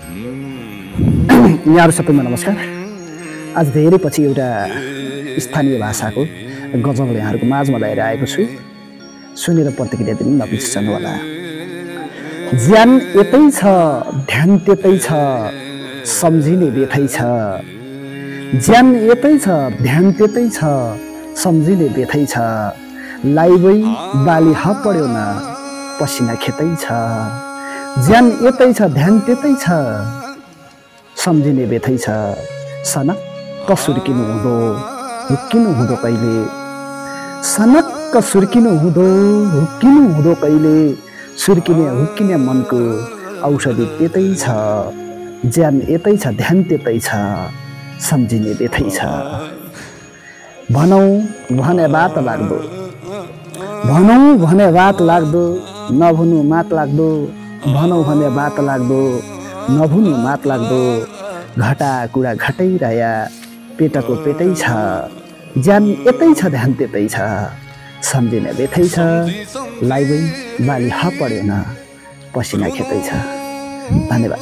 यहाँहरु सबैमा नमस्कार। आज धेरै पछि एउटा स्थानीय भाषाको गजल यहाँहरुको माझमा लिएर आएको छु। सुनेर प्रतिक्रिया दिनु नबिर्सनु होला। ज्यान यतै छ ध्यान त्यतै छ सम्झिने व्यथै छ। ज्यान यतै छ ध्यान त्यतै छ सम्झिने व्यथै छ। लाइबै बाली ह पड्यो न पसिना खेतै छ। ज्यान यतै छ ध्यान त्यतै छ सम्झिने व्यथै छ। सनक्क सुर्किनु हुँदो कहिले। सनक्क सुर्किनु हुँदो कहिले। हुक्किने मनको औषधि त्यतै छ। ज्यान यतै छ ध्यान त्यतै छ सम्झिने व्यथै छ। भनौँ भने बात लाग्दो नभुनु मात लाग्दो। भनौँ भने बात लाग्दो नभुनु मात लाग्दो। घटा कुरा घटै रह्या पेटको पेटै छ। ज्यान यतै छ ध्यान त्यतै छ सम्झिने व्यथै छ। लाइबै बाली ह पड्यो न पसिना खेतै छ। धन्यवाद।